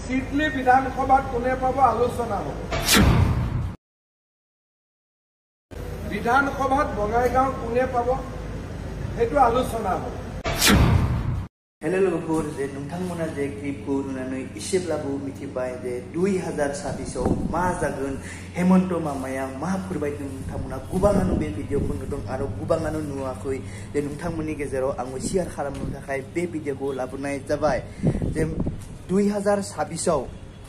চিটলি বিধানসভাত কোনে পাব আলোচনা হ'ব। বিধানসভাত বঙাইগাঁও কোনে পাব সেইটো আলোচনা হ'ব। हेलो लोगोफोर जे नोंथांमोना जे क्लिपखौ नुनानै एसेब्लाबो मिथिबाय जे 2026आव मा जागोन हेमन्त मामाया मा फोरमायदों नोंथांमोना गोबाङानो बे भिडिअखौ नुदों आरो गोबाङानो नुवाखै जे नोंथांमोननि गेजेराव आङो शेयार खालामनो थाखाय बे भिडिअखौ लाबोनाय जाबाय जे 2026आव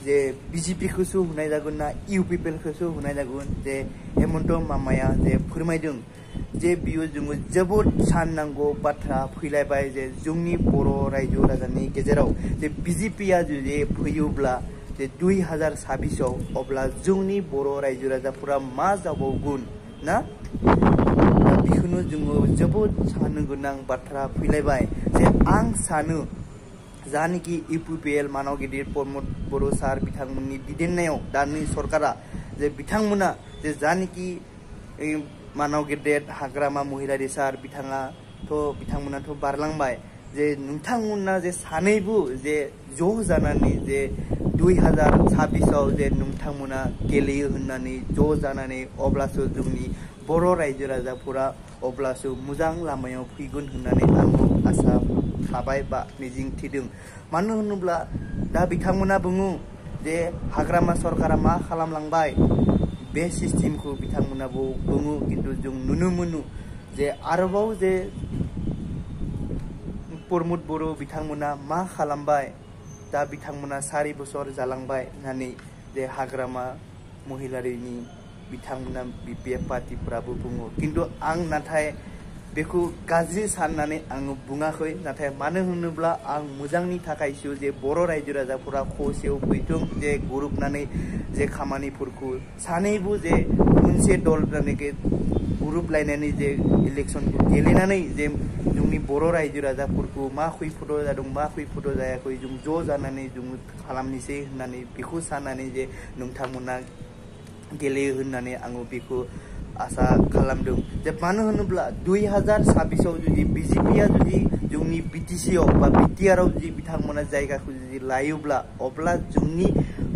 जे बिजेपिखौसो होनाय जागोन ना इउपिपिएलखौसो होनाय जागोन जे हेमन्त मामाया जे फोरमायदों जे बियो जोङो जोबोद साननांगौ बाथ्रा फैलायबाय जे जोंनि बर' रायजो राजानि गेजेराव जे बिजेपिया जुदि फैयोब्ला जे 2026आव अब्ला जोंनि बर' रायजो राजाफोरा मा जाबावगोन ना बेखौनो जोङो जोबोद साननो गोनां बाथ्रा फैलायबाय जे आं सानो जानिखि इउपिपिएल मानाव गिदिर प्रमद बर' सार बिथांमोननि दैदेननायाव दानि सरकारा जे बिथांमोना जे जानिखि मानाव गेदेर हाग्रामा महिलारि सार बिथांमोनाथ' बारलांबाय जे नोंथांमोना जे सानैबो जे ज' जानानै जे 2026आव जे नोंथांमोना गेलेयो होननानै ज' जानानै अब्लासो जोंनि बर' रायजो राजाफोरा अब्लासो मोजां लामायाव फैगोन होननानै आङो आसा थाबाय बा मिजिं थिदों। मानो होनोब्ला दा बिथांमोना बुङो जे हाग्रामा सरकारा मा खालामलांबाय बे सिस्टेमखौ बिथांमोनाबो बुङो किन्तु जों नुनो मोनो जे आरोबाव जे प्रमद बर' बिथांमोना मा खालामबाय दा बिथांमोना 4 बोसोर जालांबाय होननानै जे हाग्रामा महिलारिनि बिथांमोना बिपिएफ पार्टिफोराबो बुङो किन्तु आं नाथाय बेखौ गाज्रि साननानै आङो बुङाखै नाथाय मानो होनोब्ला आं मोजांनि थाखायसो जे बर' रायजो राजाफोरा खौसेयाव फैथों जे गोरोबनानै जे खामानिफोरखौ सानैबो जे मोनसे दल जानानै गोरोबलायनानै जे इलेक्सनखौ गेलेनानै जे जोंनि बर' रायजो राजाफोरखौ मा खैफोदाव जादों मा खैफोदाव जायाखै जों ज' जानानै जों खालामनोसै होननानै बेखौ साननानै जे नोंथांमोना गेलेयो होननानै आङो बेखौ आसा खालामदों जे मानो होनोब्ला 2026आव जुदि बिजेपिया जुदि जोंनि बिटिसिआव बा बिटिआरआव जुदि बिथांमोना जायगाखौ जुदि लायोब्ला अब्ला जोंनि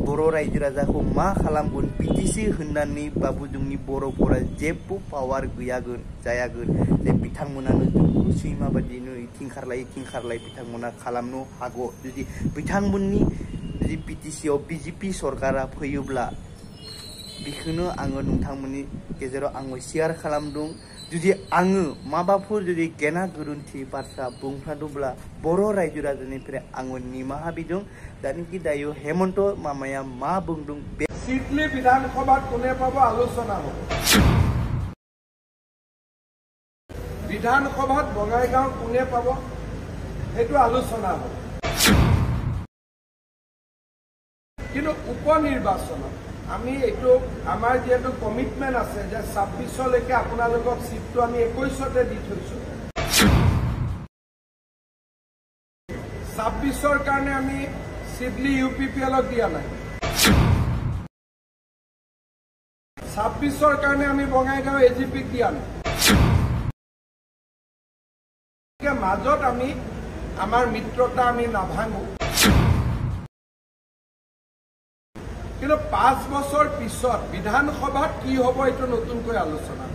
बर' रायजो राजाखौ मा खालामगोन बिटिसि होननानैबाबो जोंनि बर'फोरा जेबो पावार गैयागोन जायागोन जे बिथांमोनानो जोंखौ सैमा बायदिनो इथिं खारलाय बिथांमोना खालामनो हागौ जुदि बिथांमोननि जुदि बिटिसिआव बिजेपि सरकारा फैयोब्ला बेखौनो आङो नोंथांमोननि गेजेराव आङो शेयार खालामदों जुदि आङो माबाफोर जुदि गेना गोरोन्थि बाथ्रा बुंफ्लांदोंब्ला बर' रायजो राजानिफ्राय आङो निमाहा बिदों दानिकि दायो हेमन्त मामाया मा बुंदों बे চিটলি বিধানসভাত কোনে পাব আলোচনা হ'ব। বিধানসভাত বঙাইগাঁও কোনে পাব সেইটো আলোচনা হ'ব কিন্তু উপনিৰ্বাচনত আমি এইটো আমাৰ যেটো কমিটমেন্ট আছে যে 26লৈকে আপোনালোকক সিটটো আমি 21তে দি থৈছো 26ৰ কাৰণে আমি চিডলি ইউপিপিএলক দিয়া নাই 26ৰ কাৰণে আমি বঙাইগাঁও এজিপিক দিয়া নাই মাজত আমি আমাৰ মিত্ৰতা আমি নাভাঙো কিন্তু 5 বছৰ পিছত বিধানসভাত কি হ'ব এটো নতুনকৈ আলোচনা হ'ব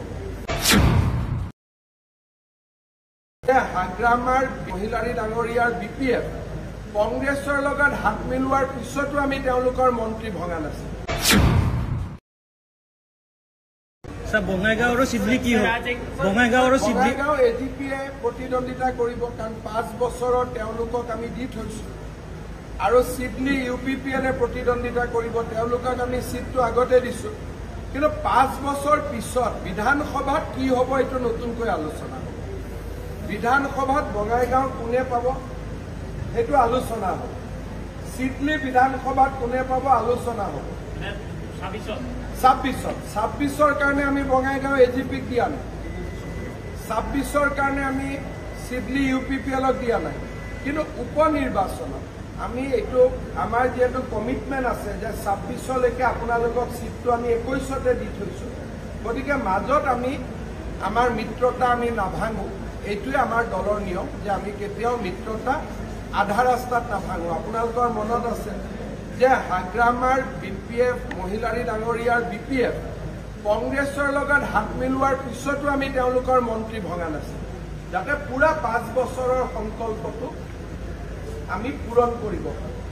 হাগ্ৰামাৰ মহিলাৰী ডাঙৰীয়াৰ বিপিএফ কংগ্ৰেছৰ লগত হাত মিলোৱাৰ পিছতো আমি তেওঁলোকৰ মন্ত্ৰী ভঙা নাছিল বঙাইগাঁৱৰ চিডলি কি হ'ব বঙাইগাঁৱৰ এজিপিয়ে প্ৰতিদ্বন্দ্বিতা কৰিব কাৰণ 5 বছৰৰ তেওঁলোকক আমি দি থৈছো আৰু চিডলি ইউপিপিএলে প্ৰতিদ্বন্দ্বিতা কৰিব তেওঁলোকক আমি সিটটো আগতে দিছো কিন্তু 5 বছৰ পিছত বিধানসভাত কি হ'ব এটো নতুনকৈ আলোচনা হ'ব বিধানসভাত বঙাইগাঁও কোনে পাব সেইটো আলোচনা হ'ব চিডলি বিধানসভাত কোনে পাব আলোচনা হ'ব 26ৰ কাৰণে আমি বঙাইগাঁও এজিপিক দিয়া নাই 26ৰ কাৰণে আমি চিডলি ইউপিপিএলক দিয়া নাই কিন্তু উপনিৰ্বাচনত আমি এইটো আমাৰ যেটো কমিটমেন্ট আছে যে 26লৈকে আপোনালোকক সিটটো আমি 21তে দি থৈছো গতিকে মাজত আমি আমাৰ মিত্ৰতা আমি নাভাঙো এইটোৱে আমাৰ দলৰ নিয়ম যে আমি কেতিয়াও মিত্ৰতা আধা ৰাস্তাত নাভাঙো আপোনালোকৰ মনত আছে যে হাগ্ৰামাৰ BPF মহিলাৰী ডাঙৰীয়াৰ BPF কংগ্ৰেছৰ লগত হাত মিলোৱাৰ পিছতো আমি তেওঁলোকৰ মন্ত্ৰী ভঙা নাছিল যাতে পুৰা 5 বছৰৰ সংকল্পটো আমি পূৰণ কৰিব পাৰোঁ